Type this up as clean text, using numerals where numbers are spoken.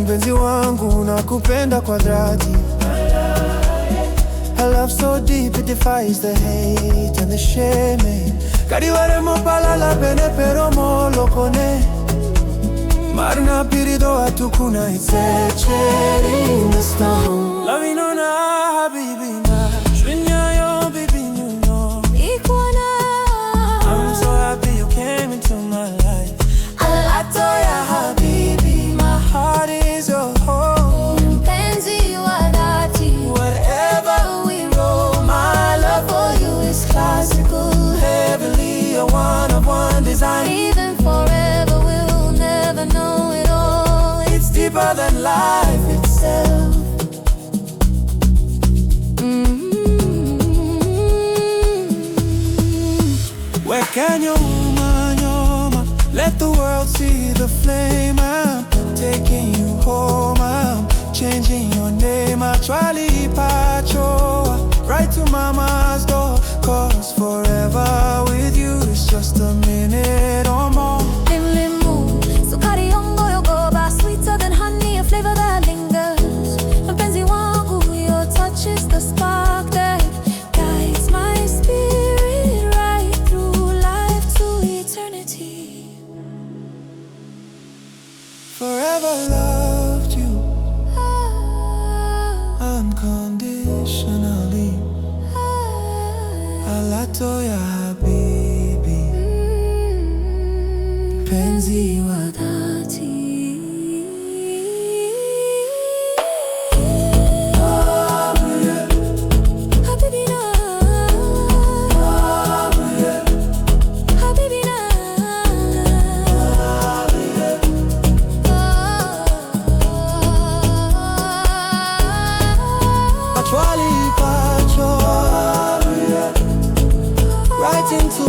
Mpenzi wangu nakupenda kwa dhati. A love so deep it defies the hate and the shame. Kariwaremo palala bene pero molo kone. Marna pirido atukuna, it's a cherry in the stone. Lawino Habibi Na, yo baby you know. I'm so happy you came into my life. Halato ya Habibi, my heart is your home. Mpenzi wa dhati, wherever we roll, my love for you is classical, heavenly, a one of one design. Even forever we'll never know it all. It's deeper than life itself. Where can your nyoma, let the world see the flame. I'm taking you home, I'm changing your name. I try pacho right to mama's door. Cause forever with you is just a minute or more. Limu, sukari yongo yogoba, sweeter than honey, a flavor that lingers. Mpenzi wangu, your touch is the spark that guides my spirit right through life to eternity. Forever loved you unconditionally. Halato ya Habibi, Mpenzi wa dhati. Habibi Na, Habibi Na. I try pacho right into